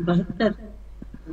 72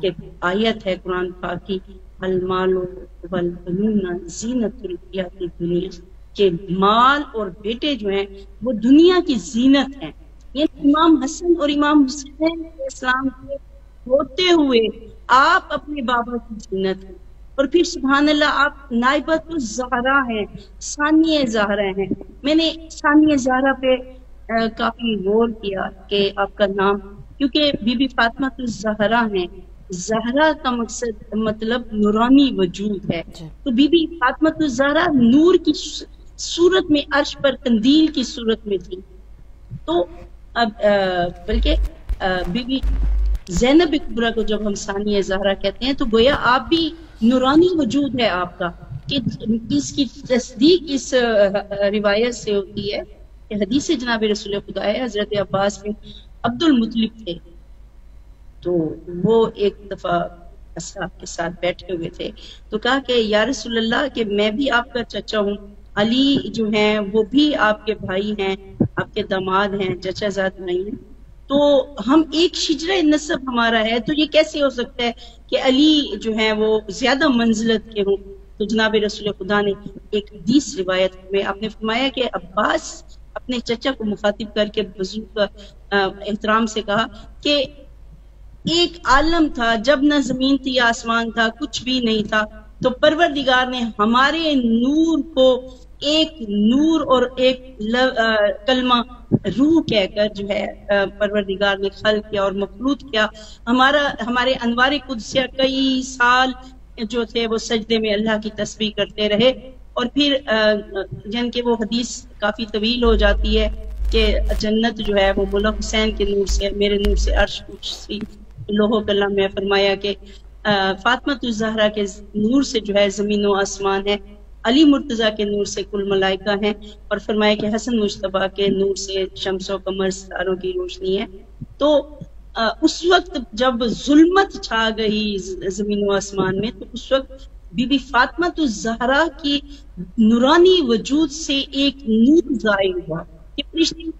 کہ آیت ہے قرآن پاک کی، المال والبنون زینت الحیات الدنیا، کہ مال اور بیٹے جو ہیں وہ دنیا کی زینت ہیں. یعنی امام حسن اور امام حسین علیہ السلام کے ہوتے ہوئے آپ اپنے بابا کی زینت ہیں. اور پھر سبحان اللہ آپ نائبۃ الزہرا ہیں، ثانیہ زہرا ہیں. میں نے ثانیہ زہرا پہ کافی غور کیا کہ آپ کا نام، کیونکہ بی بی فاطمہ الزہرا ہیں. زہرا کا مطلب نورانی وجود ہے. تو بی بی فاطمہ الزہرا نور کی صورت میں عرش پر قندیل کی صورت میں تھی. تو اب بلکہ بی بی زینب کبریٰ کو جب ہم ثانیہ زہرا کہتے ہیں تو گویا آپ بھی نورانی وجود ہے آپ کا، کہ اس کی تصدیق اس روایت سے ہوتی ہے کہ حدیث جناب رسول خدا ہے، حضرت عباس بن عبد المطلب تھے. تو وہ ایک دفعہ اصحاب کے ساتھ بیٹھے ہوئے تھے تو کہا کہ یا رسول اللہ کہ میں بھی آپ کا چچا ہوں، علی جو ہیں وہ بھی آپ کے بھائی ہیں، آپ کے داماد ہیں، چچا زاد بھائی ہیں، تو ہم ایک شجرہ نسب ہمارا ہے، تو یہ کیسے ہو سکتا ہے کہ علی جو ہیں وہ زیادہ منزلت کے ہوں. تو جناب رسول خدا نے ایک حدیث روایت میں آپ نے فرمایا کہ عباس اپنے چچا کو مخاطب کر کے بزرگ احترام سے کہا کہ ایک عالم تھا جب نہ زمین تھی آسمان تھا، کچھ بھی نہیں تھا، تو پروردگار نے ہمارے نور کو ایک نور اور ایک کلمہ روح کہہ کر جو ہے پروردگار نے خلق کیا اور مخلوط کیا. ہمارے انوار قدسیہ کئی سال جو تھے وہ سجدے میں اللہ کی تسبیح کرتے رہے. اور پھر جن کے وہ حدیث کافی طویل ہو جاتی ہے کہ جنت جو ہے وہ مولا حسین کے نور سے، میرے نور سے عرش کرسی لوہ کلام میں فرمایا کہ فاطمہ الزہرا کے نور سے جو ہے زمین و آسمان ہے، علی مرتضیٰ کے نور سے کل ملائکہ ہیں، اور فرمایا کہ حسن مجتبیٰ کے نور سے شمس و قمر ستاروں کی روشنی ہے. تو اس وقت جب ظلمت چھا گئی زمین و آسمان میں، تو اس وقت بی بی فاطمہ الزہرا کی نورانی وجود سے ایک نور ظاہر ہوا کہ فرشتے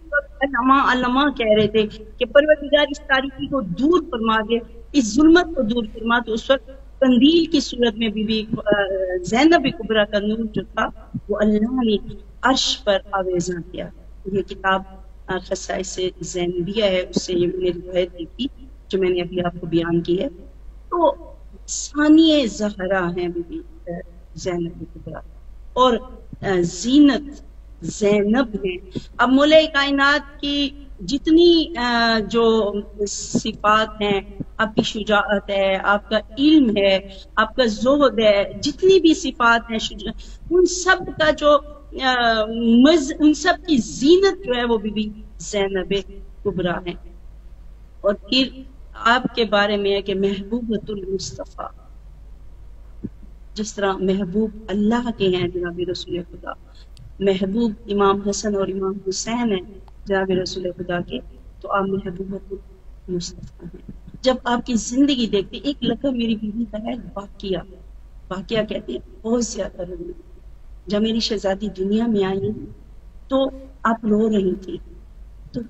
علماء کہہ رہے تھے کہ پروردگار اس تاریکی کو دور فرما دے، اس ظلمت کو دور فرما. تو اس وقت قندیل کی صورت میں بی بی زینب کبریٰ کا نور جو تھا وہ اللہ نے عرش پر آویزاں کیا. یہ کتاب خصائص زینبیہ ہے، اس سے یہ میں نے روایت دیکھی جو میں نے ابھی آپ کو بیان کی ہے. تو ثانیہ زہرا ہیں بی بی زینب کبریٰ، اور زینت زینب ہیں. اب مولا کائنات کی جتنی جو صفات ہیں، آپ کی شجاعت ہے، آپ کا علم ہے، آپ کا زہد ہے، جتنی بھی صفات ہیں ان سب کا جو ان سب کی زینت جو ہے وہ بی بی زینب کبریٰ ہے. اور پھر آپ کے بارے میں ہے کہ محبوبۃ المصطفیٰ، جس طرح محبوب اللہ کے ہیں جناب رسول خدا، محبوب امام حسن اور امام حسین ہیں جناب رسول خدا کے، تو آپ محبوبۃ المصطفیٰ ہیں. جب آپ کی زندگی دیکھتے، ایک لقب میری بیوی کا ہے واقعہ کہتے ہیں، بہت زیادہ روئی. جب میری شہزادی دنیا میں آئی تو آپ رو رہی تھی، تو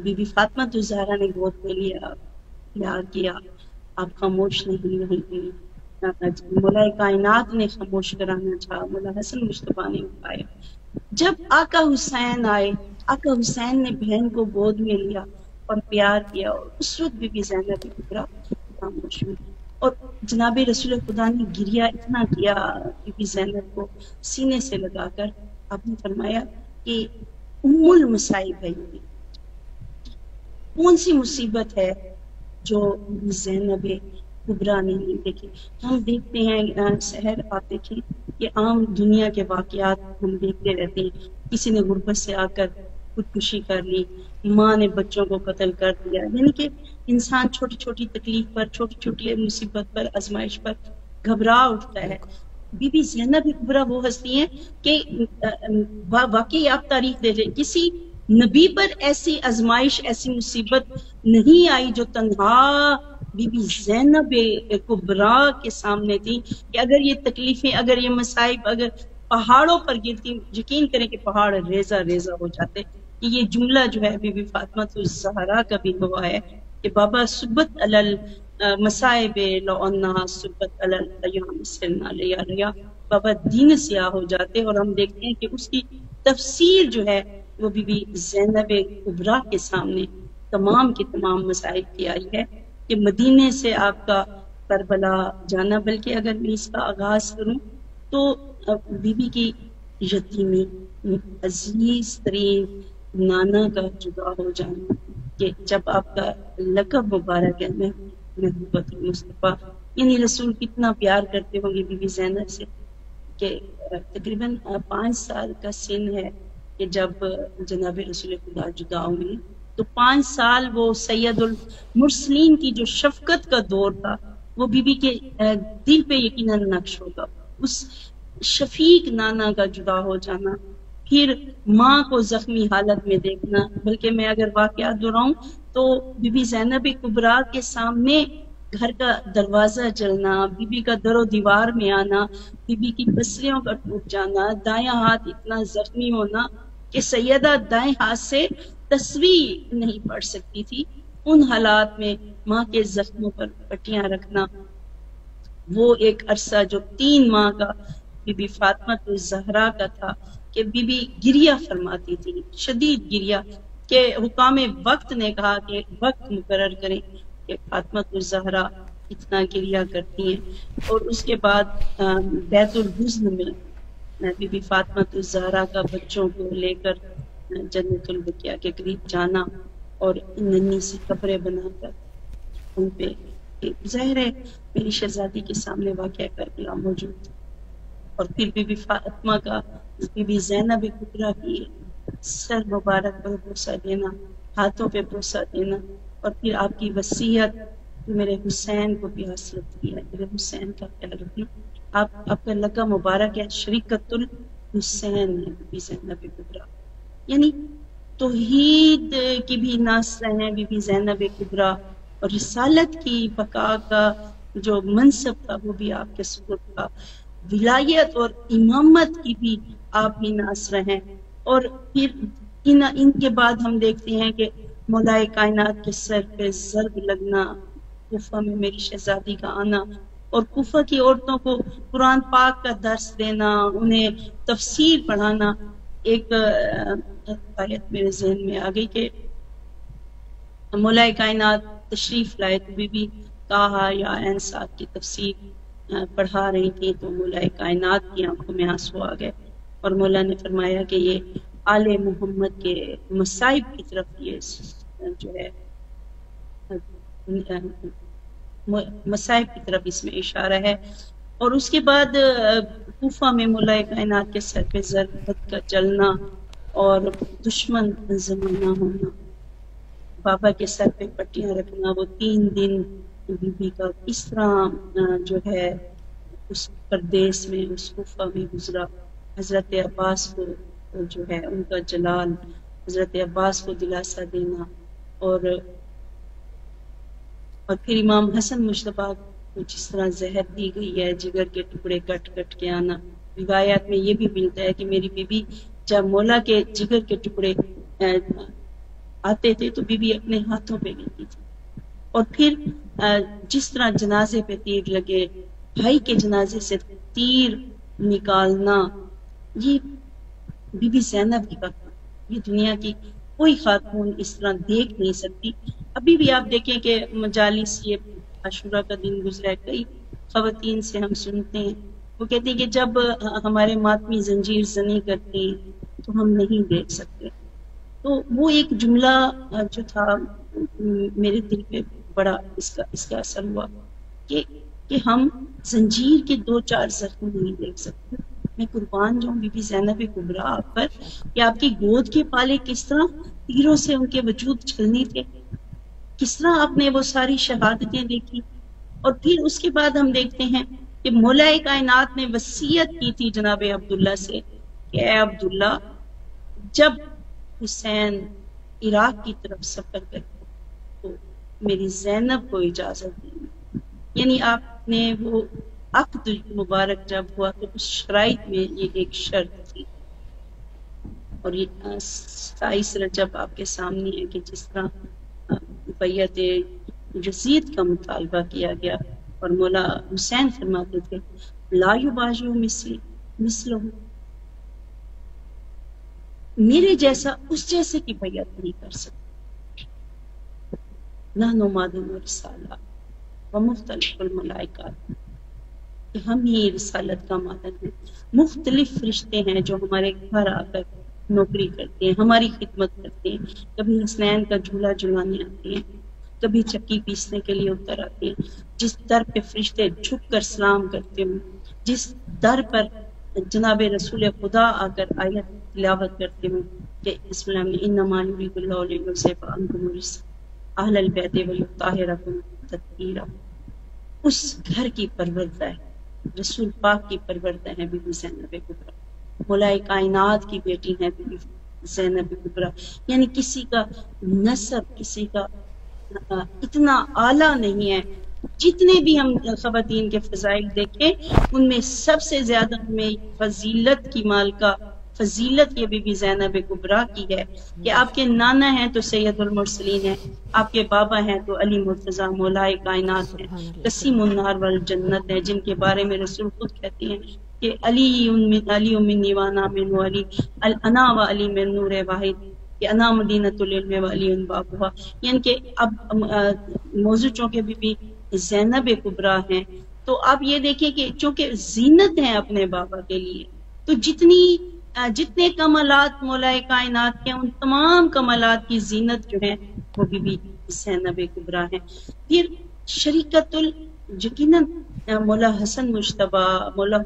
بی بی فاطمہ الزہرا نے گود میں لیا، پیار کیا، آپ خاموش نہیں رہی. مولا کائنات نے خاموش کرانا چاہا، مولا حسن مصطفیٰ نے اٹھایا. جب آقا حسین آئے، آقا حسین نے بہن کو گود میں لیا اور پیار کیا، اور اس وقت بی بی زینب کبریٰ خاموش ہوئی. اور جناب رسول خدا نے گریا اتنا کیا بی بی زینب کو سینے سے لگا کر. آپ نے فرمایا کہ ام المصائب ہے، کون سی مصیبت ہے جو زینب کبریٰ نے نہیں دیکھی. ہم دیکھتے ہیں سحر، آپ دیکھیں کہ عام دنیا کے واقعات ہم دیکھتے رہتے ہیں. کسی نے غربت سے آ کر خودکشی کر لی، ماں نے بچوں کو قتل کر دیا. یعنی کہ انسان چھوٹی چھوٹی تکلیف پر، چھوٹی چھوٹی مصیبت پر، آزمائش پر گھبرا اٹھتا ہے. بی بی زینب کبریٰ وہ ہستی ہیں کہ واقعی آپ تاریخ دے لیں، کسی نبی پر ایسی آزمائش، ایسی مصیبت نہیں آئی جو تنہا بی بی زینب کبریٰ کے سامنے تھی. کہ اگر یہ تکلیفیں، اگر یہ مصائب اگر پہاڑوں پر گرتی، یقین کریں کہ پہاڑ ریزہ ریزہ ہو جاتے. کہ یہ جملہ جو ہے بی بی فاطمہ الزہرا کا بھی گواہ ہے کہ بابا سبت علل مصائب لعنا صبت علی الایام سرنا لیا لیا، بابا دین سیاہ ہو جاتے، اور ہم دیکھتے ہیں کہ اس کی تفسیر جو ہے وہ بی بی زینب کبریٰ کے سامنے تمام کی تمام مصائب کی آئی ہے کہ مدینے سے آپ کا کربلا جانا، بلکہ اگر میں اس کا آغاز کروں تو بی بی کی یتیمی، عزیز ترین نانا کا جدا ہو جانا، کہ جب آپ کا لقب مبارک ہے محبوبۃ المصطفیٰ، یعنی رسول کتنا پیار کرتے ہوں گے بی بی زینب سے، کہ تقریباً 5 سال کا سن ہے کہ جب جناب رسول خدا جدا ہوئے، تو 5 سال وہ سید المرسلین کی جو شفقت کا دور تھا وہ بی بی کے دل پہ یقیناً نقش ہوگا، اس شفیق نانا کا جدا ہو جانا، پھر ماں کو زخمی حالت میں دیکھنا، بلکہ میں اگر واقعات دہراؤں تو بی بی زینب کبریٰ کے سامنے گھر کا دروازہ جلنا، بی بی کا در و دیوار میں آنا، بی بی کی پسلیوں کا ٹوٹ جانا، دایاں ہاتھ اتنا زخمی ہونا کہ سیدہ دائیں ہاتھ سے تصویر نہیں پڑھ سکتی تھی، ان حالات میں ماں کے زخموں پر پٹیاں رکھنا، وہ ایک عرصہ جو 3 ماہ کا بی بی فاطمہ الزہرا کا تھا کہ بی بی گریہ فرماتی تھی، شدید گریہ، کہ حکام وقت نے کہا کہ وقت مقرر کریں کہ فاطمہ الزہرا اتنا گریہ کرتی ہیں، اور اس کے بعد بیت الحزن میں بی بی فاطمہ الزہرا کا بچوں کو لے کر جنت البقیع کے قریب جانا اور ننھی سی قبریں بنا کر ان پہ، ظاہر ہے میری شہزادی کے سامنے واقعہ کربلا موجود تھا، اور پھر بی بی فاطمہ کا بی بی زینب کبریٰ کی سر مبارک پر بوسہ دینا، ہاتھوں پہ بوسہ دینا، اور پھر آپ کی وصیت میرے حسین کو بھی حاصل کیا، میرے حسین کا خیال رکھنا، آپ کا لقب مبارک ہے شریکت الحسین ہے بی بی زینب کبریٰ، یعنی توحید کی بھی ناصرہ ہیں بی بی زینب کبریٰ، اور رسالت کی بقا کا جو منصب تھا وہ بھی آپ کے سپرد تھا، ولایت اور امامت کی بھی آپ ہی ناصرہ ہیں، اور پھر ان کے بعد ہم دیکھتے ہیں کہ مولائے کائنات کے سر پہ ضرب لگنا، کوفہ میں میری شہزادی کا آنا، اور کوفہ کی عورتوں کو قرآن پاک کا درس دینا، انہیں تفسیر پڑھانا۔ ایک آیت میرے ذہن میں آ گئی کہ مولائے کائنات تشریف لائے تو بی بی کہا یا عین صاد کی تفسیر پڑھا رہی تھی تو مولائے کائنات کی آنکھوں میں آنسو آ گئے، اور مولا نے فرمایا کہ یہ آل محمد کے مصائب کی طرف یہ جو ہے مصائب کی طرف اس میں اشارہ ہے۔ اور اس کے بعد کوفہ میں مولائے کائنات کے سر پہ ضربت کا چلنا اور دشمن زمانہ ہونا، بابا کے سر پہ پٹیاں رکھنا، وہ 3 دن بی بی کا اس طرح جو ہے اس پردیس میں اس کوفہ میں گزرا، حضرت عباس کو جو ہے ان کا جلال، حضرت عباس کو دلاسا دینا، اور پھر امام حسن مجتبیٰ کو جس طرح زہر دی گئی ہے، جگر کے ٹکڑے کٹ کٹ کے آنا، روایات میں یہ بھی ملتا ہے کہ میری بی بی جب مولا کے جگر کے ٹکڑے آتے تھے تو بی بی اپنے ہاتھوں پہ لیتی تھی، اور پھر جس طرح جنازے پہ تیر لگے، بھائی کے جنازے سے تیر نکالنا، یہ بی بی زینب کی بات، یہ دنیا کی کوئی خاتون اس طرح دیکھ نہیں سکتی۔ ابھی بھی آپ دیکھیں کہ مجالس یہ عاشورہ کا دن گزرا ہے، کئی خواتین سے ہم سنتے ہیں وہ کہتے ہیں کہ جب ہمارے ماتمی زنجیر زنی کرتی تو ہم نہیں دیکھ سکتے، تو وہ ایک جملہ جو تھا میرے دل پہ بڑا اس کا اثر ہوا کہ ہم زنجیر کے 2-4 زخم نہیں دیکھ سکتے۔ میں قربان جاؤں بی بی زینب کبریٰ آپ پر کہ آپ کی گود کے پالے کس طرح تیروں سے ان کے وجود چھلنی تھے، کس طرح آپ نے وہ ساری شہادتیں دیکھی۔ اور پھر اس کے بعد ہم دیکھتے ہیں کہ مولائے کائنات نے وصیت کی تھی جناب عبداللہ سے کہ اے عبداللہ جب حسین عراق کی طرف سفر کرتے تو میری زینب کو اجازت دیں، یعنی آپ نے وہ عقد مبارک جب ہوا تو اس شرائط میں یہ ایک شرط تھی، اور یہ 27 رجب آپ کے سامنے ہے کہ جس طرح بیعت یزید کا مطالبہ کیا گیا، اور مولا حسین فرماتے تھے لا یباجو مثلہ، میرے جیسا اس جیسے کی بیعت نہیں کر سکتا۔ نحن مادن رسالہ و مختلف الملائکات، کہ ہم ہی رسالت کا مادن ہیں، مختلف فرشتے ہیں جو ہمارے گھر آ کر نوکری کرتے ہیں، ہماری خدمت کرتے ہیں، کبھی حسنین کا جھولا جھلانے آتے ہیں، کبھی چکی پیسنے کے لیے اتر آتے ہیں۔ جس در پہ فرشتے جھک کر سلام کرتے ہوں، جس در پر جناب رسول خدا آ کر آیت تلاوت کرتے ہوں کہ بسم اللہ میں انما یرید اللہ لیذھب عنکم الرجس اہل البیت ویطہرکم تطہیرا، اس گھر کی پروردہ ہے، رسول پاک کی پروردہ ہے بی بی زینب کبریٰ، مولائے کائنات کی بیٹی ہے بی بی زینب کبریٰ، یعنی کسی کا نسب، کسی کا اتنا اعلیٰ نہیں ہے۔ جتنے بھی ہم خواتین کے فضائل دیکھیں ان میں سب سے زیادہ ہمیں فضیلت کی مالکہ، فضیلت یہ بی بی زینب کبریٰ کی ہے کہ آپ کے نانا ہیں تو سید المرسلین ہیں، آپ کے بابا ہیں تو علی مرتضیٰ مولائے کائنات ہیں، قسیم النار والجنت ہے، جن کے بارے میں رسول خود کہتے ہیں کہ علی منی وانا من علی انا و علی من نور واحد، کہ انا مدینۃ العلم و علی بابھا، یعنی کہ اب موضوع چونکہ بی بی زینب کبریٰ ہیں تو آپ یہ دیکھیں کہ چونکہ زینت ہیں اپنے بابا کے لیے، تو جتنے کمالات مولائے کائنات کے، ان تمام کمالات کی زینت جو ہے وہ بی بی زینب کبریٰ ہیں۔ پھر شریکت یقیناً مولا حسن مجتبیٰ، مولا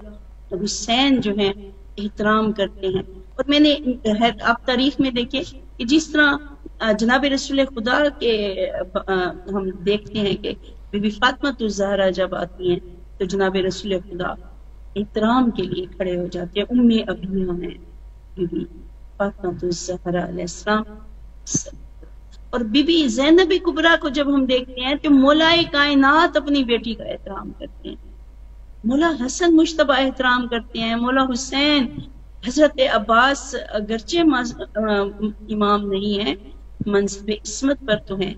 حسین جو ہیں احترام کرتے ہیں، اور میں نے آپ تاریخ میں دیکھے کہ جس طرح جناب رسول خدا کے ہم دیکھتے ہیں کہ بی بی فاطمہ الزہرا جب آتی ہیں تو جناب رسول خدا احترام کے لیے کھڑے ہو جاتے ہیں، ام ابیہ ہیں بی بی فاطمہ الزہرا علیہ السلام۔ اور بی بی زینب کبریٰ کو جب ہم دیکھتے ہیں تو مولائے کائنات اپنی بیٹی کا احترام کرتے ہیں، مولا حسن مجتبیٰ احترام کرتے ہیں، مولا حسین، حضرت عباس اگرچہ امام نہیں ہیں، منصب عصمت پر تو ہیں،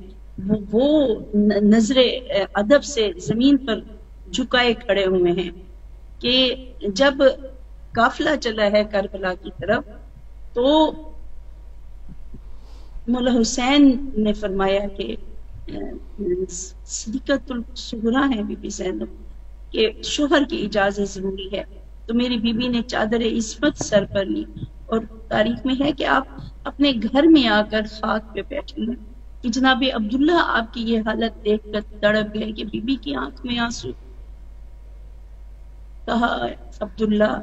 وہ نظر ادب سے زمین پر جھکائے کھڑے ہوئے ہیں کہ جب قافلہ چلا ہے کربلا کی طرف تو مولا حسین نے فرمایا کہ صدیقۃ الصغریٰ ہے بی بی زینب، کہ شوہر کی اجازت ضروری ہے، تو میری بیوی نے چادر عصمت سر پر لی، اور تاریخ میں ہے کہ آپ اپنے گھر میں آ کر خاک پہ بیٹھی ہیں کہ جناب عبداللہ آپ کی یہ حالت دیکھ کر تڑپ گئے کہ بیوی کی آنکھ میں آنسو۔ کہا عبداللہ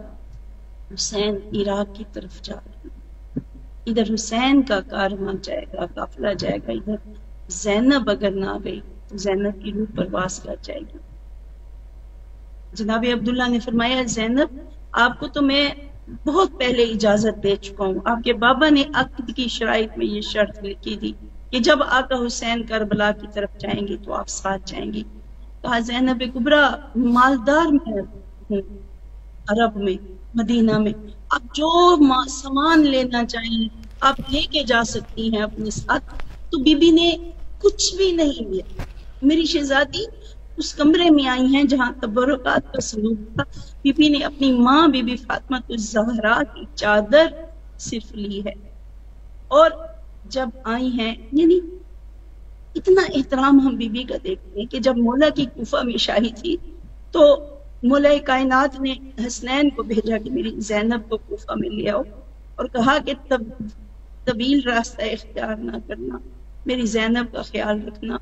حسین عراق کی طرف جا رہے ہیں، ادھر حسین کا کارواں جائے گا، قافلہ جائے گا، ادھر زینب اگر نہ گئی تو زینب کی روح پرواز کر جائے گی۔ جناب عبداللہ نے فرمایا زینب آپ کو تو میں بہت پہلے اجازت دے چکا ہوں، آپ کے بابا نے عقد کی شرائط میں یہ شرط لکھی تھی کہ جب آقا حسین کربلا کی طرف جائیں گے تو آپ ساتھ جائیں گی۔ کہا زینب کبریٰ مالدار میں ہوں، عرب میں، مدینہ میں، آپ جو سامان لینا چاہیں آپ لے کے جا سکتی ہیں اپنے ساتھ۔ تو بی بی نے کچھ بھی نہیں لیا، میری شہزادی اس کمرے میں آئی ہیں جہاں تبرکات کا سلوک تھا، بی بی نے اپنی ماں بی بی فاطمہ الزہرا کی چادر صرف لی ہے، اور جب آئی ہیں یعنی اتنا احترام ہم بی بی کا دیکھتے ہیں کہ جب مولا کی کوفہ میں شاہی تھی تو مولا کائنات نے حسنین کو بھیجا کہ میری زینب کو کوفہ میں لے آؤ، اور کہا کہ طویل راستہ اختیار نہ کرنا، میری زینب کا خیال رکھنا۔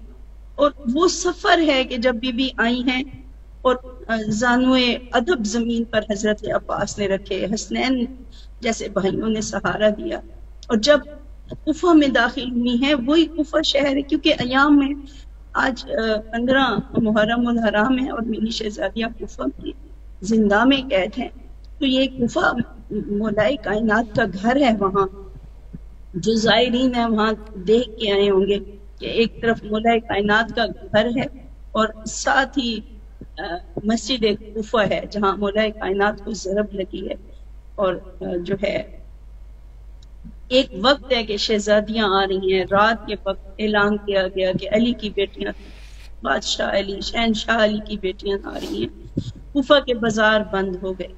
اور وہ سفر ہے کہ جب بی بی آئی ہیں اور زانوئے ادب زمین پر حضرت عباس نے رکھے، حسنین جیسے بھائیوں نے سہارا دیا، اور جب کوفہ میں داخل ہوئی ہیں، وہی کوفہ شہر ہے کیونکہ ایام میں آج 15 محرم الحرام ہے اور میری شہزادیاں کوفہ میں زندہ میں قید ہیں، تو یہ کوفہ مولائے کائنات کا گھر ہے۔ وہاں جو زائرین ہیں وہاں دیکھ کے آئے ہوں گے کہ ایک طرف مولائے کائنات کا گھر ہے اور ساتھ ہی مسجد کوفہ ہے جہاں مولائے کائنات کو ضرب لگی ہے، اور جو ہے ایک وقت ہے کہ شہزادیاں آ رہی ہیں، رات کے وقت اعلان کیا گیا کہ علی کی بیٹیاں بادشاہ علی، شہنشاہ علی کی بیٹیاں آ رہی ہیں۔ کوفہ کے بازار بند ہو گئے،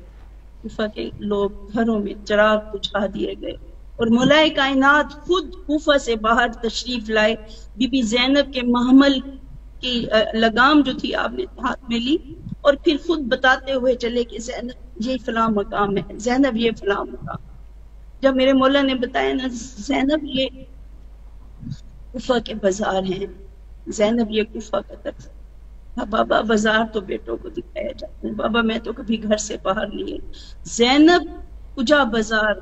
کوفہ کے لوگ گھروں میں چراغ بجھا دیے گئے، اور مولا کائنات خود کوفہ سے باہر تشریف لائے۔ بی بی زینب کے محمل کی لگام جو تھی آپ نے ہاتھ میں لی، اور پھر خود بتاتے ہوئے چلے کہ زینب یہ فلاں مقام ہے، زینب یہ فلاں مقام۔ جب میرے مولا نے بتایا نا زینب یہ کوفہ کے بازار ہیں، زینب یہ کوفہ کا طرف ہے۔ بابا بازار تو بیٹوں کو دکھایا جاتا ہے، بابا میں تو کبھی گھر سے باہر نہیں ہے۔ زینب کجا بازار،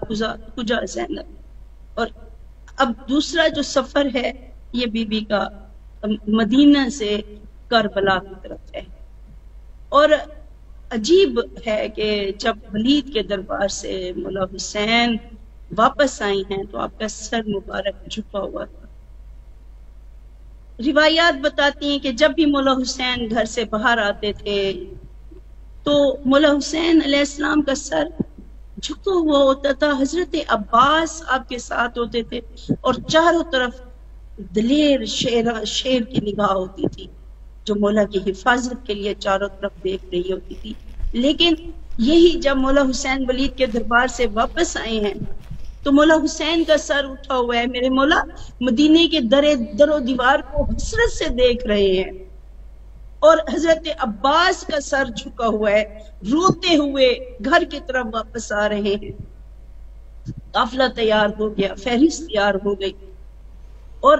کجا زینب۔ اور اب دوسرا جو سفر ہے یہ بی بی کا مدینہ سے کربلا کی طرف ہے۔ اور عجیب ہے کہ جب ولید کے دربار سے مولا حسین واپس آئی ہیں تو آپ کا سر مبارک جھکا ہوا تھا۔ روایات بتاتی ہیں کہ جب بھی مولا حسین گھر سے باہر آتے تھے تو مولا حسین علیہ السلام کا سر جھکا ہوا ہوتا تھا۔ حضرت عباس آپ کے ساتھ ہوتے تھے اور چاروں طرف دلیر شیر کی نگاہ ہوتی تھی جو مولا کی حفاظت کے لیے چاروں طرف دیکھ رہی ہوتی تھی۔ لیکن یہی جب مولا حسین ولید کے دربار سے واپس آئے ہیں تو مولا حسین کا سر اٹھا ہوا ہے۔ میرے مولا مدینے کے در و دیوار کو حسرت سے دیکھ رہے ہیں، اور حضرت عباس کا سر جھکا ہوا ہے، روتے ہوئے گھر کی طرف واپس آ رہے ہیں۔ قافلہ تیار ہو گیا، فہرست تیار ہو گئی، اور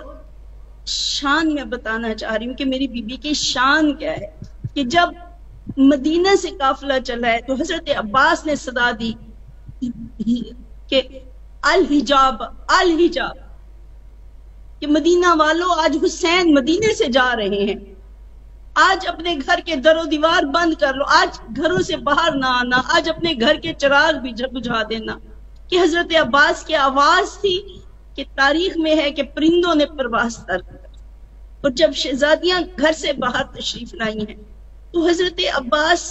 شان میں بتانا چاہ رہی ہوں کہ میری بی بی کی شان کیا ہے کہ جب مدینہ سے قافلہ چلا ہے تو حضرت عباس نے صدا دی کہ الحجاب الحجاب، کہ مدینہ والوں آج حسین مدینے سے جا رہے ہیں، آج اپنے گھر کے در و دیوار بند کر لو، آج گھروں سے باہر نہ آنا، آج اپنے گھر کے چراغ بھی بجھا دینا۔ کہ حضرت عباس کی آواز تھی کہ تاریخ میں ہے کہ پرندوں نے پرواز ترک کر، اور جب شہزادیاں گھر سے باہر تشریف لائی ہیں تو حضرت عباس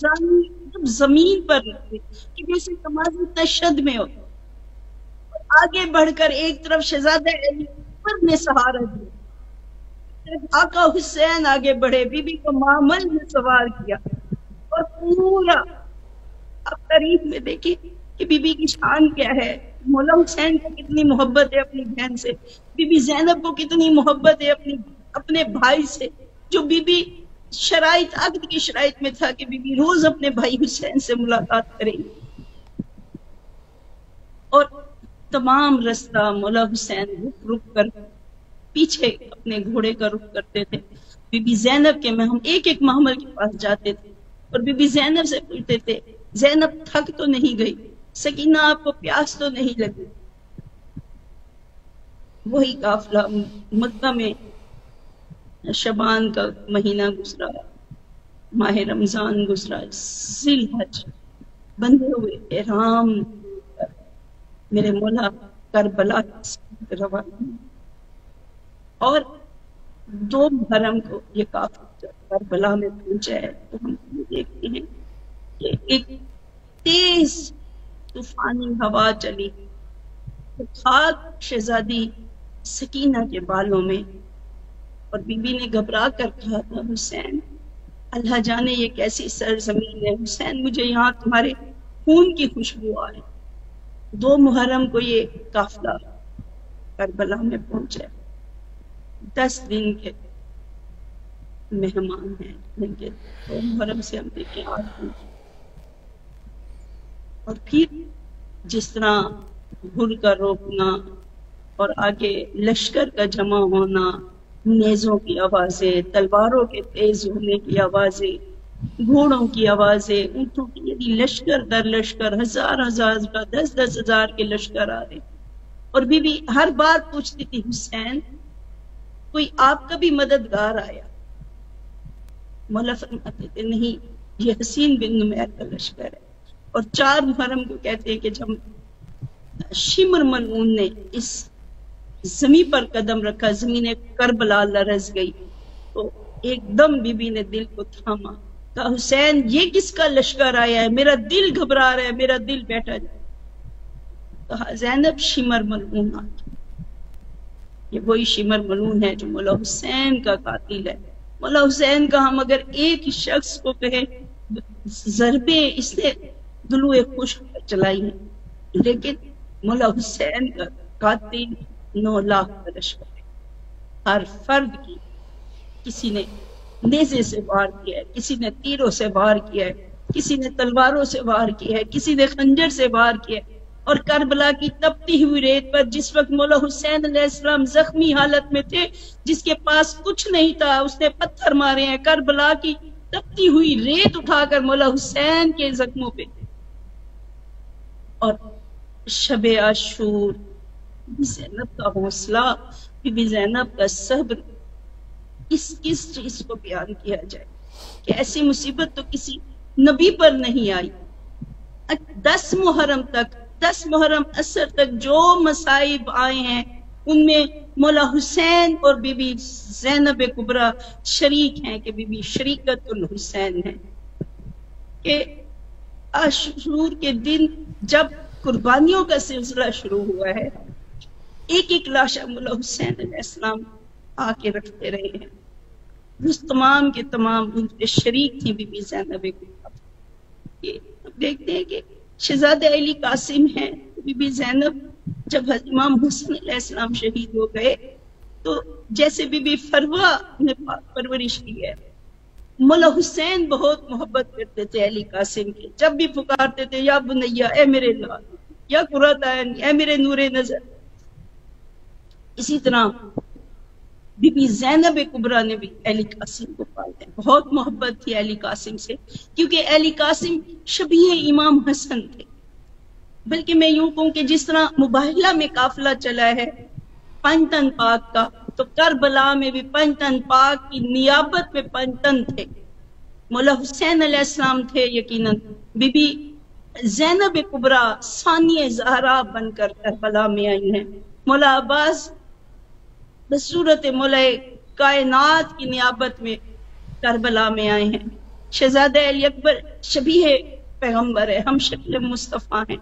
جب زمین پر رکھتے کہ جیسے نماز تشہد میں ہوتا، آگے بڑھ کر ایک طرف شہزادہ علی پر نے سہارا دیا، آقا حسین آگے بڑھے، بی بی کو معمل میں سوار کیا، اور پورا اب تاریخ میں دیکھیں کہ بی بی کی شان کیا ہے۔ مولا حسین کو کتنی محبت ہے اپنی بہن سے، بی بی زینب کو کتنی محبت ہے اپنے بھائی سے، جو بی بی شرائط عقد کی شرائط میں تھا کہ بی بی روز اپنے بھائی حسین سے ملاقات کریں گی۔ اور تمام رستہ مولا حسین رک کر پیچھے اپنے گھوڑے کا رخ کرتے تھے۔ بی بی زینب کے ایک ایک محمل کے پاس جاتے تھے اور بی بی زینب سے پوچھتے تھے زینب تھک تو نہیں گئی، سکینہ آپ کو پیاس تو نہیں لگی؟ وہی قافلہ مکہ میں شبان کا مہینہ گزرا، ماہ رمضان گزرا، ذی الحج بندھے ہوئے احرام میرے مولا کربلا کی روانہ، اور 2 محرم کو یہ قافلہ کربلا میں پہنچا ہے تو ہم دیکھتے ہیں کہ ایک تیز طوفانی ہوا چلی، خاک شہزادی سکینہ کے بالوں میں، اور بی بی نے گھبرا کر کہا تھا حسین اللہ جانے یہ کیسی سرزمین ہے، حسین مجھے یہاں تمہارے خون کی خوشبو آ رہی۔ 2 محرم کو یہ قافلہ کربلا میں پہنچا، 10 دن کے مہمان ہیں، لیکن 2 محرم سے ہم دیکھیں 8 دن، اور پھر جس طرح گھڑ کا روکنا اور آگے لشکر کا جمع ہونا، نیزوں کی آوازیں، تلواروں کے تیز ہونے کی آوازیں، گھوڑوں کی آوازیں، اونٹوں کی، یعنی لشکر در لشکر، ہزار کا 10 ہزار کے لشکر آ رہے، اور بی بی ہر بار پوچھتی تھی حسین کوئی آپ کا بھی مددگار آیا؟ مولا فرماتے تھے نہیں، یہ حسین بن نمیر کا لشکر ہے۔ اور 4 محرم کو کہتے ہیں کہ جب شمر ملعون نے اس زمین پر قدم رکھا، زمین کربلا لرز گئی، تو ایک دم بی بی نے دل کو تھاما، کہا حسین یہ کس کا لشکر آیا ہے، میرا دل گھبرا رہا ہے، میرا دل بیٹھا جائے۔ کہا زینب شمر ملعون آ گیا، یہ وہی شمر ملعون ہے جو مولا حسین کا قاتل ہے، مولا حسین کا ہم اگر ایک شخص کو کہیں ضربیں اس نے دلوئے خوش چلائی ہیں، لیکن مولا حسین کا قاتل 9 لاکھ کا لشکر ہے. ہر فرد کی کسی نے نیزے سے وار کیا ہے، کسی نے تیروں سے وار کیا ہے، کسی نے تلواروں سے وار کیا ہے، کسی نے خنجر سے وار کیا ہے. اور کربلا کی تپتی ہوئی ریت پر جس وقت مولا حسین علیہ السلام زخمی حالت میں تھے، جس کے پاس کچھ نہیں تھا، اس نے پتھر مارے ہیں. کربلا کی تپتی ہوئی ریت اٹھا کر مولا حسین کے زخموں پہ. اور شب عاشور، بی بی زینب کا حوصلہ، بی بی زینب کا صبر، کس چیز کو بیان کیا جائے کہ ایسی مصیبت تو کسی نبی پر نہیں آئی. 10 محرم تک، 10 محرم عصر تک جو مصائب آئے ہیں ان میں مولا حسین اور بی بی زینب کبریٰ شریک ہیں کہ بی بی شریکت الحسین ہے. کہ عاشور کے دن جب قربانیوں کا سلسلہ شروع ہوا ہے، ایک ایک لاشا مولا حسین علیہ السلام آ کے رکھتے رہے ہیں. اس تمام کے تمام ان کے شریک تھی بی بی زینب کبریٰ. یہ دیکھتے ہیں کہ شہزادہ علی قاسم ہیں، بی بی زینب جب امام حسن علیہ السلام شہید ہو گئے تو جیسے بی بی فروہ نے پرورش کی ہے، مولا حسین بہت محبت کرتے تھے علی قاسم کے. جب بھی پکارتے تھے یا بنیا، اے میرے لال، یا قرۃ عین، اے میرے نور نظر. اسی طرح بی بی زینب کبریٰ نے بھی علی قاسم کو پایا. بہت محبت تھی علی قاسم سے، کیونکہ علی قاسم شبیہ امام حسن تھے. بلکہ میں یوں کہوں کہ جس طرح مباہلہ میں قافلہ چلا ہے پنجتن پاک کا، تو کربلا میں بھی پنجتن پاک کی نیابت میں پنجتن تھے. مولا حسین علیہ السلام تھے یقیناً. بی بی زینب کبریٰ ثانیہ زہرا بن کر کربلا میں آئی ہیں. مولا عباس بصورت مولا کائنات کی نیابت میں کربلا میں آئے ہیں. شہزادہ علی اکبر شبیہ پیغمبر ہے، ہم شکل مصطفیٰ ہیں،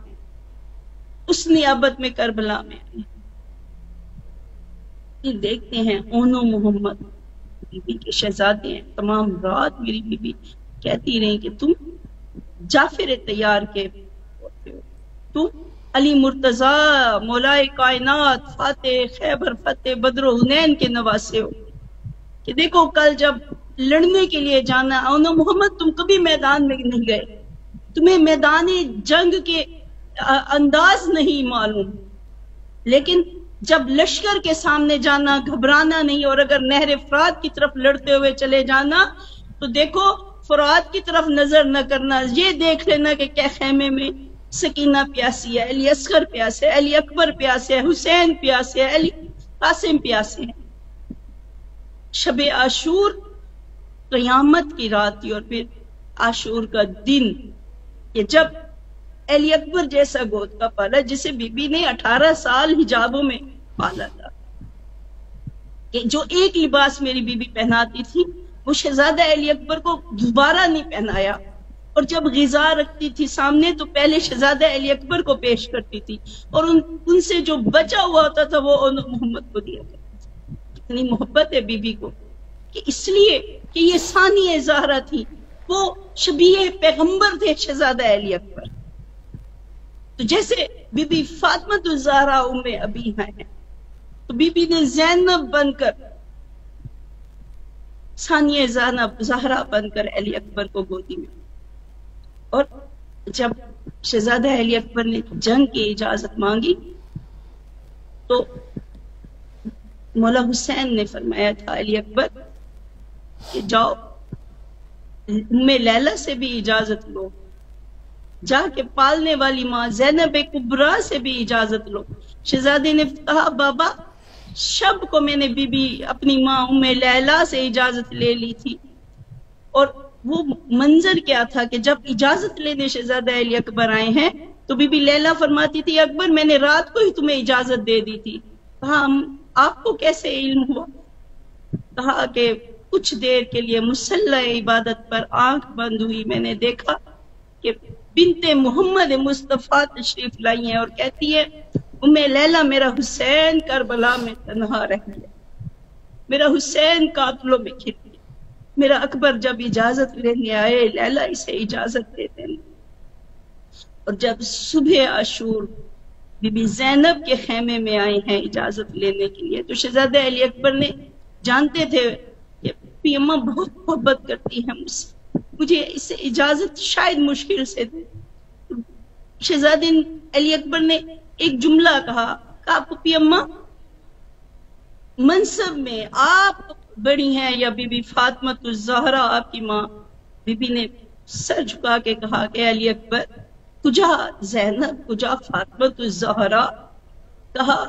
اس نیابت میں کربلا میں آئے ہیں. یہ دیکھتے ہیں اونو محمد بی بی کے شہزادے ہیں. تمام رات میری بی بی کہتی رہی کہ تم جعفر طیار کے ہوتے ہو، تم علی مرتضیٰ مولائے کائنات فاتح خیبر فتح بدر و حنین کے نواسے ہو. کہ دیکھو کل جب لڑنے کے لیے جانا، اونو محمد تم کبھی میدان میں نہیں گئے، تمہیں میدان جنگ کے انداز نہیں معلوم، لیکن جب لشکر کے سامنے جانا گھبرانا نہیں، اور اگر نہر فرات کی طرف لڑتے ہوئے چلے جانا تو دیکھو فرات کی طرف نظر نہ کرنا، یہ دیکھ لینا کہ کیا خیمے میں سکینہ پیاسی ہے، علی اصغر پیاسے ہے، علی اکبر پیاسے ہے، حسین پیاسے ہے، علی قاسم پیاسے ہیں. شب عاشور قیامت کی رات تھی، اور پھر عاشور کا دن کہ جب علی اکبر جیسا گود کا پالا، جسے بی بی نے 18 سال حجابوں میں پالا تھا، کہ جو ایک لباس میری بی بی پہناتی تھی وہ شہزادہ علی اکبر کو دوبارہ نہیں پہنایا. اور جب غذا رکھتی تھی سامنے تو پہلے شہزادہ علی اکبر کو پیش کرتی تھی، اور ان سے جو بچا ہوا ہوتا تھا وہ محمد کو دیا کرتی تھی. اتنی محبت ہے بی بی کو کہ اس لیے کہ یہ ثانیہ زہرا تھی، وہ شبیہ پیغمبر تھے شہزادہ علی اکبر. تو جیسے بی بی فاطمہ الزہرا ام ابی ہیں، تو بی بی نے زینب بن کر، ثانیہ زہرا بن کر علی اکبر کو گودی میں. اور جب شہزادہ علی اکبر نے جنگ کی اجازت مانگی تو مولا حسین نے فرمایا تھا علی اکبر کہ جاؤ ام لیلہ سے بھی اجازت لو، جا کے پالنے والی ماں زینب کبریٰ سے بھی اجازت لو. شہزادے نے کہا بابا شب کو میں نے بی بی اپنی ماں ام لیلہ سے اجازت لے لی تھی. اور وہ منظر کیا تھا کہ جب اجازت لینے شہزادہ علی اکبر آئے ہیں تو بی بی لیلہ فرماتی تھی اکبر میں نے رات کو ہی تمہیں اجازت دے دی تھی. کہا آپ کو کیسے علم ہوا؟ کہا کہ کچھ دیر کے لیے مصلی عبادت پر آنکھ بند ہوئی، میں نے دیکھا کہ بنت محمد مصطفیٰ تشریف لائی ہیں، اور کہتی ہے ام لیلہ میرا حسین کربلا میں تنہا رہ گیا، میرا حسین قاتلوں میں گر گیا. میرا اکبر جب اجازت لینے آئے لیلا اسے اجازت دیتے ہیں، اور جب صبح عاشور بی بی زینب کے خیمے میں آئے ہیں اجازت لینے کے لیے، تو شہزادہ علی اکبر نے جانتے تھے کہ پی اماں بہت محبت کرتی ہیں مجھ سے، مجھے اس سے اجازت شاید مشکل سے دے۔ شہزادے علی اکبر نے ایک جملہ کہا پی اماں منصب میں آپ بڑی ہیں یا بی بی فاطمہ الزہرا آپ کی ماں؟ بی بی نے سر جھکا کے کہا کہ علی اکبر کجا زینب کجا فاطمہ الزہرا، کہا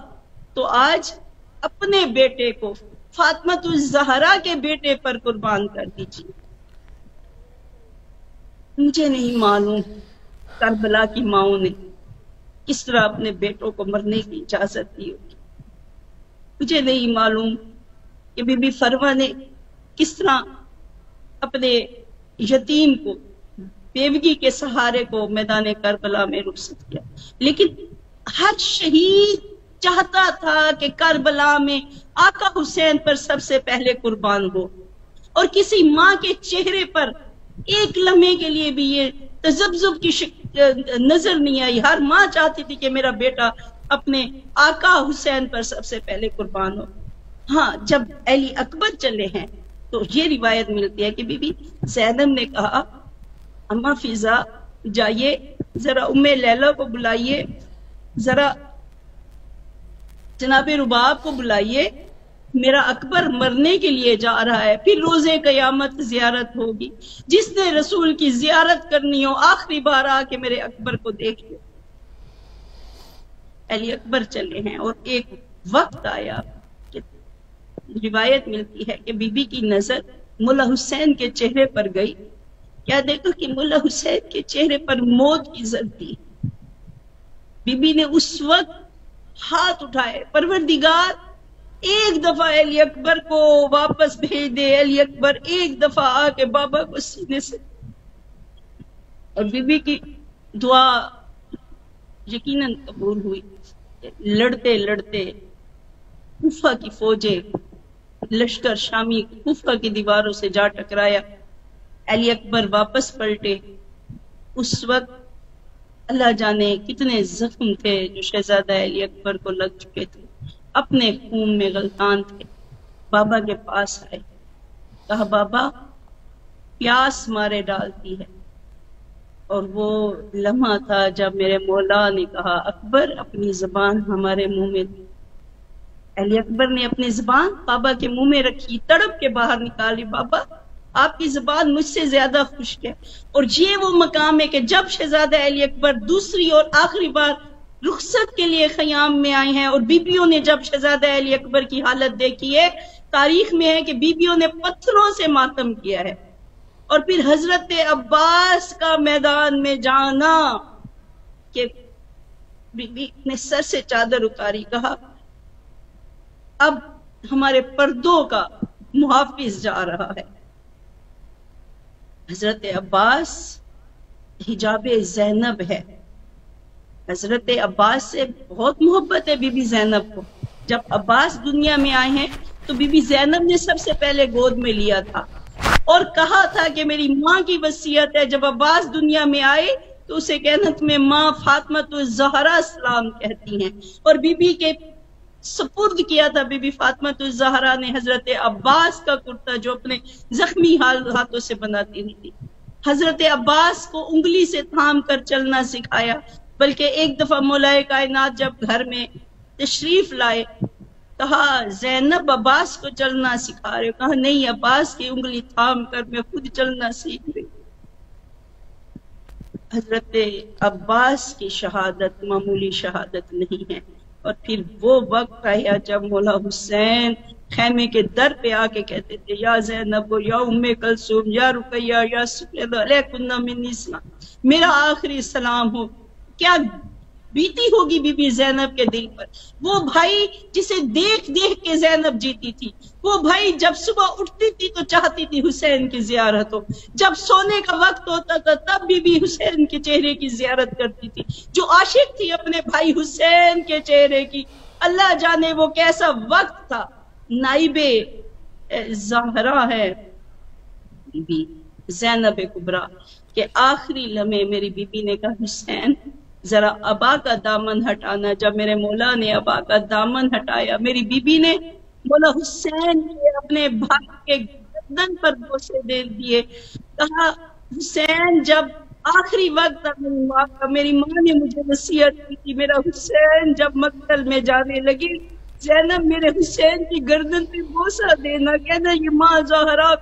تو آج اپنے بیٹے کو فاطمہ الزہرا کے بیٹے پر قربان کر دیجیے۔ مجھے نہیں معلوم کربلا کی ماؤں نے کس طرح اپنے بیٹوں کو مرنے کی اجازت دی ہوگی، مجھے نہیں معلوم کہ بی بی فروا نے کس طرح اپنے یتیم کو بیوگی کے سہارے کو میدان کربلا میں رخصت کیا، لیکن ہر شہید چاہتا تھا کہ کربلا میں آقا حسین پر سب سے پہلے قربان ہو، اور کسی ماں کے چہرے پر ایک لمحے کے لیے بھی یہ تذبذب کی نظر نہیں آئی۔ ہر ماں چاہتی تھی کہ میرا بیٹا اپنے آقا حسین پر سب سے پہلے قربان ہو۔ ہاں، جب علی اکبر چلے ہیں تو یہ روایت ملتی ہے کہ بی بی زینب نے کہا اماں فضا جائیے ذرا ام لیلا کو بلائیے، ذرا جناب رباب کو بلائیے، میرا اکبر مرنے کے لیے جا رہا ہے، پھر روزے قیامت زیارت ہوگی، جس نے رسول کی زیارت کرنی ہو آخری بار آ کے میرے اکبر کو دیکھ لے۔ علی اکبر چلے ہیں اور ایک وقت آیا کہ روایت ملتی ہے کہ بی بی کی نظر ملا حسین کے چہرے پر گئی، کیا دیکھا کہ ملا حسین کے چہرے پر موت کی زد تھی۔ بی بی نے اس وقت ہاتھ اٹھائے، پروردگار ایک دفعہ علی اکبر کو واپس بھیج دے، علی اکبر ایک دفعہ آ کے بابا کو سینے سے۔ اور بی بی کی دعا یقیناً قبول ہوئی۔ لڑتے لڑتے کوفہ کی فوجیں، لشکر شامی کوفہ کی دیواروں سے جا ٹکرایا، علی اکبر واپس پلٹے۔ اس وقت اللہ جانے کتنے زخم تھے جو شہزادہ علی اکبر کو لگ چکے تھے، اپنے خون میں غلطان تھے۔ بابا کے پاس آئے، کہا بابا پیاس مارے ڈالتی ہے، اور وہ لمحہ تھا جب میرے مولا نے کہا اکبر اپنی زبان ہمارے منہ میں دی۔ علی اکبر نے اپنی زبان بابا کے منہ میں رکھی، تڑپ کے باہر نکالی، بابا آپ کی زبان مجھ سے زیادہ خشک ہے۔ اور یہ وہ مقام ہے کہ جب شہزادہ علی اکبر دوسری اور آخری بار رخصت کے لیے خیام میں آئے ہیں، اور بیبیوں نے جب شہزادہ علی اکبر کی حالت دیکھی ہے، تاریخ میں ہے کہ بیبیوں نے پتھروں سے ماتم کیا ہے، اور پھر حضرت عباس کا میدان میں جانا کہ بی بی نے سر سے چادر اتاری، کہا اب ہمارے پردوں کا محافظ جا رہا ہے۔ حضرت عباس حجاب زینب ہے، حضرت عباس سے بہت محبت ہے بی بی زینب کو۔ جب عباس دنیا میں آئے ہیں تو بی بی زینب نے سب سے پہلے گود میں لیا تھا اور کہا تھا کہ میری ماں کی وصیت ہے جب عباس دنیا میں آئے تو اسے کہنا تمہیں ماں فاطمہ الزہرا السلام کہتی ہیں، اور بی بی کے سپرد کیا تھا بی بی فاطمہ الزہرا نے حضرت عباس کا کرتا جو اپنے زخمی ہاتھوں سے بناتی ہوئی تھی۔ حضرت عباس کو انگلی سے تھام کر چلنا سکھایا، بلکہ ایک دفعہ مولا کائنات جب گھر میں تشریف لائے، کہا زینب عباس کو چلنا سکھا رہے ہو؟ کہا نہیں، عباس کی انگلی تھام کر میں خود چلنا سیکھ رہی۔ حضرت عباس کی شہادت معمولی شہادت نہیں ہے۔ اور پھر وہ وقت آیا جب مولا حسین خیمے کے در پہ آ کے کہتے تھے یا زینب یا ام کلثوم یا رقیہ یا سکینہ علیکن منی السلام، میرا آخری سلام ہو۔ کیا بیتی ہوگی بی بی زینب کے دل پر، وہ بھائی جسے دیکھ دیکھ کے زینب جیتی تھی، وہ بھائی جب صبح اٹھتی تھی تو چاہتی تھی حسین کی زیارت ہو، جب سونے کا وقت ہوتا تھا تب بی بی حسین کے چہرے کی زیارت کرتی تھی، جو عاشق تھی اپنے بھائی حسین کے چہرے کی۔ اللہ جانے وہ کیسا وقت تھا۔ نائب زہرا ہے بی بی زینب کبریٰ کہ آخری لمحے میری بی بی نے کہا حسین ذرا ابا کا دامن ہٹانا. جب میرے مولا نے ابا کا دامن ہٹایا میری بی بی نے مولا حسین کے اپنے بھائی کے گردن پر بوسے دے دیے. کہا حسین جب آخری وقت میری ماں نے مجھے نصیحت کی تھی میرا حسین جب مقتل میں جانے لگی زینب میرے حسین کی گردن پہ بوسہ دینا کہنا یہ ماں زہرا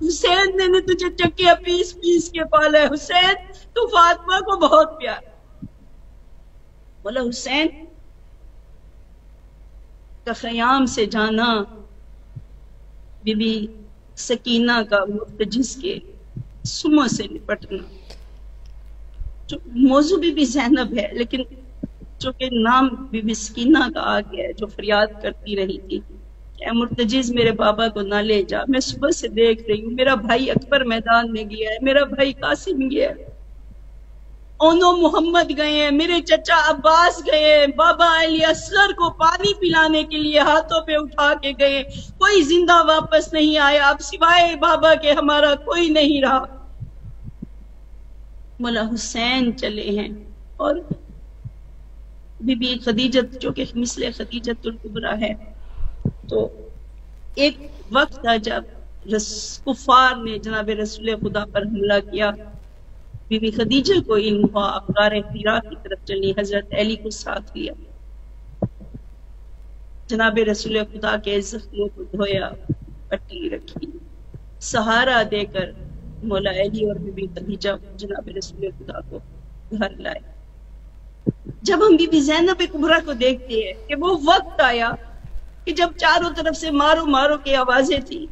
حسین نے تجھے چکیا پیس پیس کے پالا ہے. حسین تو فاطمہ کو بہت پیار. بولا حسین کا خیام سے جانا بی بی سکینہ کا مرتجز کے سموں سے نپٹنا. جو موضوع بی بی زینب ہے لیکن چونکہ نام بی بی سکینہ کا آ گیا ہے جو فریاد کرتی رہی تھی اے مرتجز میرے بابا کو نہ لے جا. میں صبح سے دیکھ رہی ہوں میرا بھائی اکبر میدان میں گیا ہے میرا بھائی قاسم گیا ہے اونو محمد گئے ہیں میرے چچا عباس گئے ہیں بابا علی اصغر کو پانی پلانے کے لیے ہاتھوں پہ اٹھا کے گئے کوئی زندہ واپس نہیں آیا. اب سوائے بابا کے ہمارا کوئی نہیں رہا. مولا حسین چلے ہیں اور بی بی خدیجت جو کہ مثل خدیجت الکبریٰ ہے. تو ایک وقت تھا جب کفار نے جناب رسول خدا پر حملہ کیا بی بی خدیجہ کو علم ہوا ابرار حرا کی طرف چلی حضرت علی کو ساتھ لیا جناب رسول خدا کے زخموں کو دھویا پٹی رکھی سہارا دے کر مولا علی اور بی بی خدیجہ جناب رسول خدا کو گھر لائے. جب ہم بی بی زینب کبریٰ کو دیکھتے ہیں کہ وہ وقت آیا کہ جب چاروں طرف سے مارو مارو کی آوازیں تھی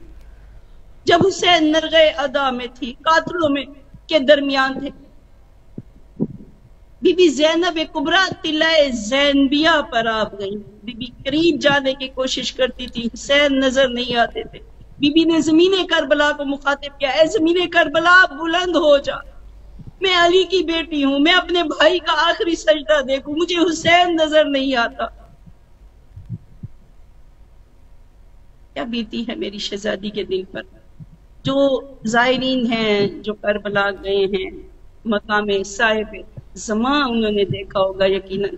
جب حسین نرغے ادا میں تھی قاتلوں میں کے درمیان تھے بی بی زینب کبریٰ طلع زینبیہ پر آپ گئی. بی بی قریب جانے کی کوشش کرتی تھی حسین نظر نہیں آتے تھے. بی بی نے زمین کربلا کو مخاطب کیا اے زمین کربلا بلند ہو جا میں علی کی بیٹی ہوں میں اپنے بھائی کا آخری سجدہ دیکھوں مجھے حسین نظر نہیں آتا. کیا بیتی ہے میری شہزادی کے دل پر. جو زائرین ہیں جو کربلا گئے ہیں مقام صاحب زمان انہوں نے دیکھا ہوگا یقیناً.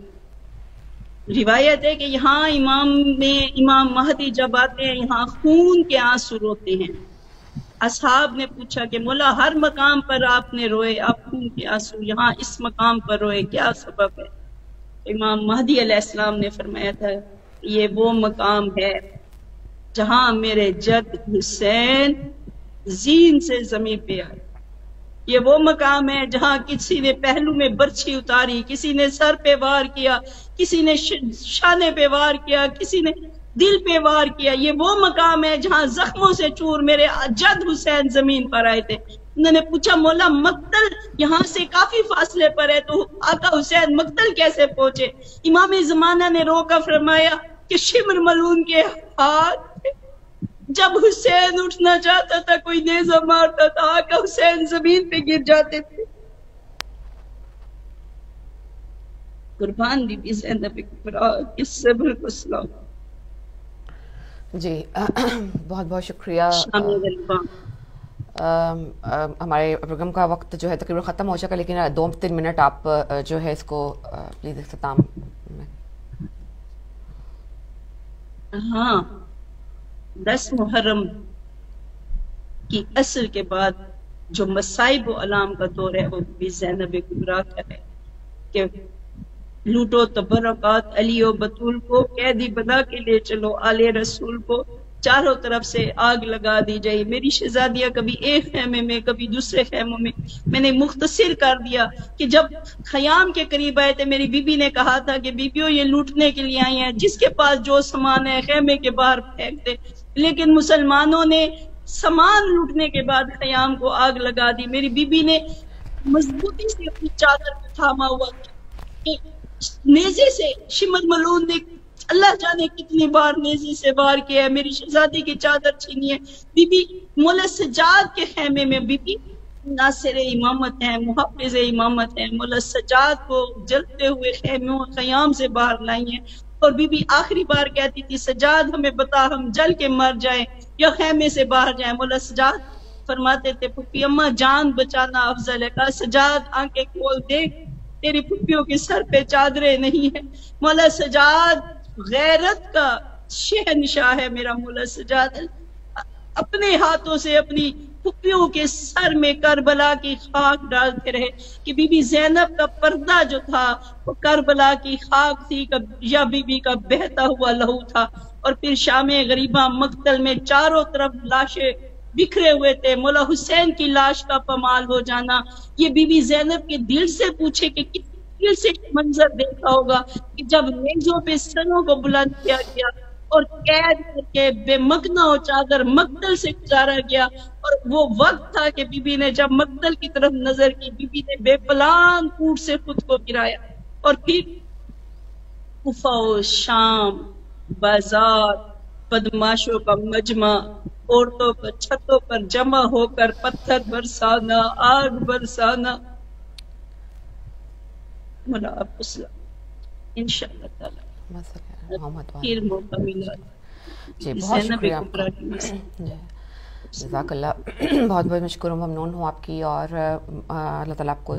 روایت ہے کہ یہاں امام مہدی جب آتے ہیں یہاں خون کے آنسو روتے ہیں. اصحاب نے پوچھا کہ مولا ہر مقام پر آپ نے روئے آپ خون کے آنسو یہاں اس مقام پر روئے کیا سبب ہے. امام مہدی علیہ السلام نے فرمایا تھا یہ وہ مقام ہے جہاں میرے جد حسین زین سے زمین پہ آئے. یہ وہ مقام ہے جہاں کسی نے پہلو میں برچھی اتاری کسی نے سر پہ وار کیا کسی نے شانے پہ وار کیا کسی نے دل پہ وار کیا. یہ وہ مقام ہے جہاں زخموں سے چور میرے جد حسین زمین پر آئے تھے. انہوں نے پوچھا مولا مقتل یہاں سے کافی فاصلے پر ہے تو آقا حسین مقتل کیسے پہنچے. امام زمانہ نے رو کر فرمایا کہ شمر ملعون کے ہاتھ جب حسین اٹھنا چاہتا تھا کوئی نیزہ مارتا تھا آقا حسین زمین پہ گر جاتے تھے. قربان بی بی زینب کبریٰ کے صبر کو سلام. جی بہت بہت شکریہ. ہمارے پروگرام کا وقت جو ہے تقریباً ختم ہو چکا لیکن 2-3 منٹ آپ جو ہے اس کو پلیز اختتام میں. ہاں 10 محرم کی عصر کے بعد جو مصائب و علام کا دور ہے وہ بھی زینب کبریٰ کا ہے کہ لوٹو تبرکات علی و بطول کو قیدی بنا کے لے چلو آل رسول کو چاروں طرف سے آگ لگا دی جائے. میری شہزادیاں کبھی ایک خیمے میں کبھی دوسرے خیموں میں نے مختصر کر دیا کہ جب خیام کے قریب آئے تھے میری بی بی نے کہا تھا کہ بیبیوں یہ لوٹنے کے لیے آئی ہیں جس کے پاس جو سامان ہے خیمے کے باہر پھینک دے. لیکن مسلمانوں نے سامان لوٹنے کے بعد خیام کو آگ لگا دی. میری بی بی نے مضبوطی سے اپنی چادر کو تھاما ہوا کہ نیزے سے شمر ملعون نے اللہ جانے کتنی بار نیزے سے وار کیا ہے میری شہزادی کی چادر چھینی ہے. بی بی مولا سجاد کے خیمے میں بی بی ناصر امامت ہیں محافظ امامت ہیں مولا سجاد کو جلتے ہوئے خیام سے باہر لائی ہیں اور بی بی آخری بار کہتی تھی سجاد ہمیں بتا ہم جل کے مر جائیں یا خیمے سے باہر جائیں. مولا سجاد فرماتے تھے پھپھی اماں جان بچانا افضل ہے. کہا سجاد آنکھیں کھول دیکھ تیری پھپھیوں کے سر پہ چادریں نہیں ہیں. مولا سجاد غیرت کا شہنشاہ ہے میرا مولا سجاد. اپنے ہاتھوں سے اپنی پھپھیوں کے سر میں کربلا کی خاک ڈالتے رہے کہ بی بی زینب کا پردہ جو تھا وہ کربلا کی خاک تھی یا بی بی کا بہتا ہوا لہو تھا. اور پھر شام غریبہ مقتل میں چاروں طرف لاشیں بکھرے ہوئے تھے. مولا حسین کی لاش کا پمال ہو جانا یہ بی بی زینب کے دل سے پوچھے کہ کتنے دل سے منظر دیکھا ہوگا کہ جب نیزوں پہ سروں کو بلند کیا گیا اور قید کر کے بے مکنا و چادر مقتل سے گزارا گیا. اور وہ وقت تھا کہ بی بی نے جب مقتل کی طرف نظر کی بی بی نے بے پلان اونٹ سے خود کو گرایا. اور پھر کوفہ و شام بازار بدماشوں کا مجمع عورتوں پر چھتوں پر جمع ہو کر پتھر برسانا آگ برسانا. مولا آپ کو سلام انشاءاللہ تعالی پھر موقع ملا. جی بہت شکریہ آپ کا. جزاک اللہ. بہت بہت مشکور ممنون ہوں آپ کی اور اللہ تعالیٰ آپ کو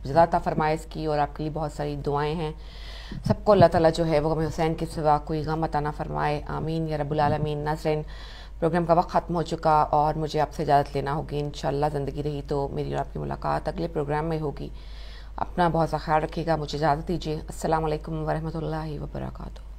جزا عطا فرمائے اس کی اور آپ کے لیے بہت ساری دعائیں ہیں. سب کو اللہ تعالیٰ جو ہے وہ غم حسین کے سوا کوئی غم عطا نہ فرمائے. آمین یا رب العالمین. ناظرین پروگرام کا وقت ختم ہو چکا اور مجھے آپ سے اجازت لینا ہوگی. انشاءاللہ زندگی رہی تو میری اور آپ کی ملاقات اگلے پروگرام میں ہوگی. اپنا بہت سا خیال رکھیے گا. مجھے اجازت دیجیے. السلام علیکم ورحمۃ اللہ وبرکاتہ.